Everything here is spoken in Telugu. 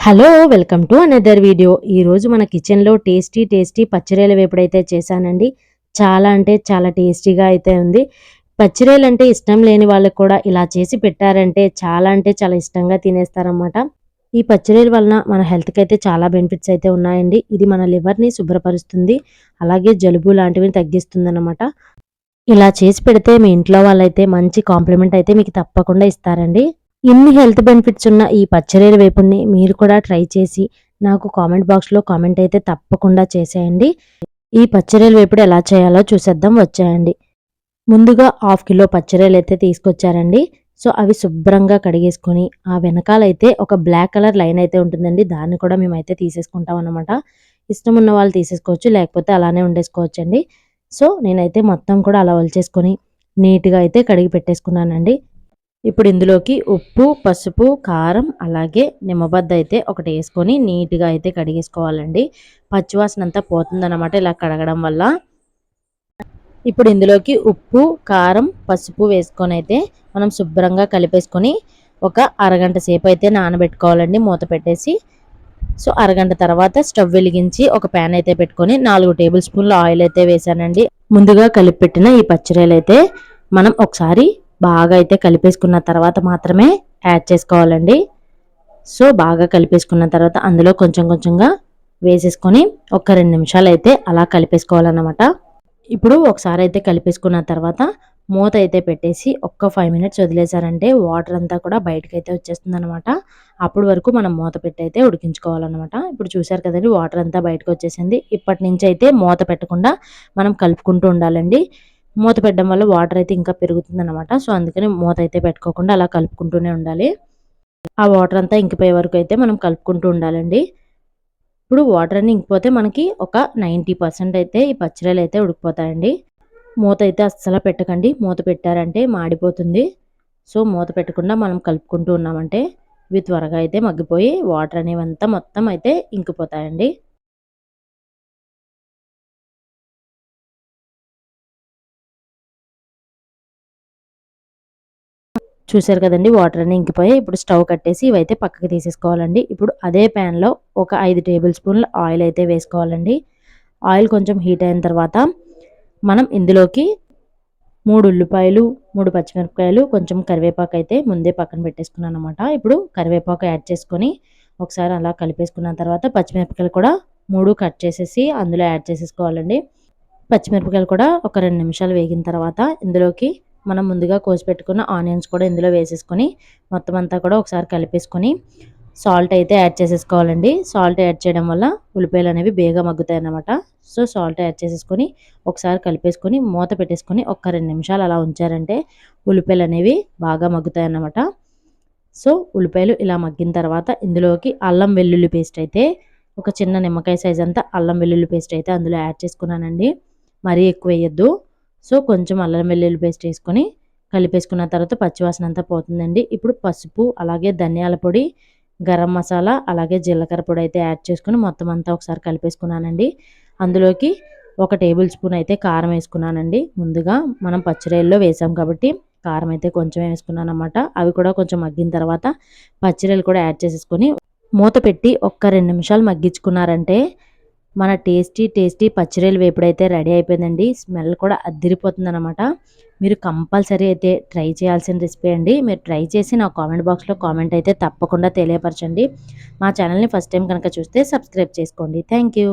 Hello welcome to another video. ఈరోజు మన కిచెన్లో టేస్టీ పచ్చిరొయ్యల వేపుడు అయితే చేశానండి. చాలా అంటే చాలా టేస్టీగా అయితే ఉంది. పచ్చిరొయ్యలు అంటే ఇష్టం లేని వాళ్ళకి కూడా ఇలా చేసి పెట్టారంటే చాలా అంటే చాలా ఇష్టంగా తినేస్తారన్నమాట. ఈ పచ్చిరొయ్యల వలన మన హెల్త్కి అయితే చాలా బెనిఫిట్స్ అయితే ఉన్నాయండి. ఇది మన లివర్ని శుభ్రపరుస్తుంది, అలాగే జలుబు లాంటివి తగ్గిస్తుంది అన్నమాట. ఇలా చేసి పెడితే మీ ఇంట్లో వాళ్ళైతే మంచి కాంప్లిమెంట్ అయితే మీకు తప్పకుండా ఇస్తారండి. ఇన్ని హెల్త్ బెనిఫిట్స్ ఉన్న ఈ పచ్చిరొయ్యల వేపుడిని మీరు కూడా ట్రై చేసి నాకు కామెంట్ బాక్స్లో కామెంట్ అయితే తప్పకుండా చేసేయండి. ఈ పచ్చిరొయ్యల వేపుడు ఎలా చేయాలో చూసేద్దాం వచ్చేయండి. ముందుగా 1/2 కిలో పచ్చిరొయ్యలు అయితే తీసుకొచ్చారండి. సో అవి శుభ్రంగా కడిగేసుకొని ఆ వెనకాలైతే ఒక బ్లాక్ కలర్ లైన్ అయితే ఉంటుందండి, దాన్ని కూడా మేమైతే తీసేసుకుంటాం అనమాట. ఇష్టం ఉన్న వాళ్ళు తీసేసుకోవచ్చు, లేకపోతే అలానే ఉండేసుకోవచ్చండి. సో నేనైతే మొత్తం కూడా అలా ఒలిచేసుకొని నీట్గా అయితే కడిగి పెట్టేసుకున్నానండి. ఇప్పుడు ఇందులోకి ఉప్పు, పసుపు, కారం అలాగే నిమ్మబద్ద అయితే ఒకటి వేసుకొని నీట్గా అయితే కడిగేసుకోవాలండి. పచ్చివాసన అంతా పోతుందన్నమాట ఇలా కడగడం వల్ల. ఇప్పుడు ఇందులోకి ఉప్పు, కారం, పసుపు వేసుకొని అయితే మనం శుభ్రంగా కలిపేసుకొని ఒక అరగంట సేపు అయితే నానబెట్టుకోవాలండి మూత పెట్టేసి. సో అరగంట తర్వాత స్టవ్ వెలిగించి ఒక ప్యాన్ అయితే పెట్టుకొని 4 టేబుల్ స్పూన్ల ఆయిల్ అయితే వేసానండి. ముందుగా కలిపి పెట్టిన ఈ పచ్చిరొయ్యలు అయితే మనం ఒకసారి బాగా అయితే కలిపేసుకున్న తర్వాత మాత్రమే యాడ్ చేసుకోవాలండి. సో బాగా కలిపేసుకున్న తర్వాత అందులో కొంచెం కొంచెంగా వేసేసుకొని ఒక 2 నిమిషాలు అయితే అలా కలిపేసుకోవాలన్నమాట. ఇప్పుడు ఒకసారి అయితే కలిపేసుకున్న తర్వాత మూత అయితే పెట్టేసి ఒక్క 5 మినిట్స్ వదిలేసారంటే వాటర్ అంతా కూడా బయటకైతే వచ్చేస్తుంది అనమాట. అప్పుడు వరకు మనం మూత పెట్టి అయితే ఉడికించుకోవాలన్నమాట. ఇప్పుడు చూసారు కదండి, వాటర్ అంతా బయటకు వచ్చేసింది. ఇప్పటి నుంచి అయితే మూత పెట్టకుండా మనం కలుపుకుంటూ ఉండాలండి. మూత పెట్టడం వల్ల వాటర్ అయితే ఇంకా పెరుగుతుంది అనమాట. సో అందుకని మూత అయితే పెట్టుకోకుండా అలా కలుపుకుంటూనే ఉండాలి. ఆ వాటర్ అంతా ఇంకిపోయే వరకు అయితే మనం కలుపుకుంటూ ఉండాలండి. ఇప్పుడు వాటర్ అన్ని ఇంకిపోతే మనకి ఒక 90% అయితే ఈ పచ్చిరొయ్యలు అయితే ఉడికిపోతాయండి. మూత అయితే అస్సలు పెట్టకండి, మూత పెట్టారంటే మాడిపోతుంది. సో మూత పెట్టకుండా మనం కలుపుకుంటూ ఉన్నామంటే ఇవి త్వరగా అయితే మగ్గిపోయి వాటర్ అనేవంతా మొత్తం అయితే ఇంకిపోతాయండి. చూసారు కదండి, వాటర్ అన్ని ఇంకిపోయి ఇప్పుడు స్టవ్ కట్టేసి ఇవైతే పక్కకి తీసేసుకోవాలండి. ఇప్పుడు అదే ప్యాన్లో ఒక 5 టేబుల్ స్పూన్ల ఆయిల్ అయితే వేసుకోవాలండి. ఆయిల్ కొంచెం హీట్ అయిన తర్వాత మనం ఇందులోకి 3 ఉల్లిపాయలు, 3 పచ్చిమిరపకాయలు, కొంచెం కరివేపాకు అయితే ముందే పక్కన పెట్టేసుకున్నాను అనమాట. ఇప్పుడు కరివేపాకు యాడ్ చేసుకొని ఒకసారి అలా కలిపేసుకున్న తర్వాత పచ్చిమిరపకాయలు కూడా 3 కట్ చేసేసి అందులో యాడ్ చేసేసుకోవాలండి. పచ్చిమిరపకాయలు కూడా ఒక 2 నిమిషాలు వేగిన తర్వాత ఇందులోకి మనం ముందుగా కోసి పెట్టుకున్న ఆనియన్స్ కూడా ఇందులో వేసేసుకొని మొత్తం అంతా కూడా ఒకసారి కలిపేసుకొని సాల్ట్ అయితే యాడ్ చేసేసుకోవాలండి. సాల్ట్ యాడ్ చేయడం వల్ల ఉల్లిపాయలు అనేవి బేగా మగ్గుతాయి అన్నమాట. సో సాల్ట్ యాడ్ చేసేసుకొని ఒకసారి కలిపేసుకొని మూత పెట్టేసుకొని ఒక 2 నిమిషాలు అలా ఉంచారంటే ఉల్లిపాయలు అనేవి బాగా మగ్గుతాయి అన్నమాట. సో ఉల్లిపాయలు ఇలా మగ్గిన తర్వాత ఇందులోకి అల్లం వెల్లుల్లి పేస్ట్ అయితే ఒక చిన్న నిమ్మకాయ సైజ్ అంతా అల్లం వెల్లుల్లి పేస్ట్ అయితే అందులో యాడ్ చేసుకున్నానండి. మరీ ఎక్కువ వేయద్దు. సో కొంచెం అల్లం వెల్లుల్లి పేస్ట్ వేసుకొని కలిపేసుకున్న తర్వాత పచ్చివాసన అంతా పోతుందండి. ఇప్పుడు పసుపు అలాగే ధనియాల పొడి, గరం మసాలా అలాగే జీలకర్ర పొడి అయితే యాడ్ చేసుకుని మొత్తం అంతా ఒకసారి కలిపేసుకున్నానండి. అందులోకి ఒక టేబుల్ స్పూన్ అయితే కారం వేసుకున్నానండి. ముందుగా మనం పచ్చిరొయ్యల్లో వేసాం కాబట్టి కారం అయితే కొంచెం వేసుకున్నాను అనమాట. అవి కూడా కొంచెం మగ్గిన తర్వాత పచ్చిరొయ్యలు కూడా యాడ్ చేసేసుకొని మూత పెట్టి ఒక్క 2 నిమిషాలు మగ్గించుకున్నారంటే మన టేస్టీ పచ్చిరొయ్యల వేపుడైతే రెడీ అయిపోయిందండి. స్మెల్ కూడా అద్దిరిపోతుంది అనమాట. మీరు కంపల్సరీ అయితే ట్రై చేయాల్సిన రెసిపీ అండి. మీరు ట్రై చేసి నా కామెంట్ బాక్స్లో కామెంట్ అయితే తప్పకుండా తెలియపరచండి. మా ఛానల్ని ఫస్ట్ టైం కనుక చూస్తే సబ్స్క్రైబ్ చేసుకోండి. Thank you.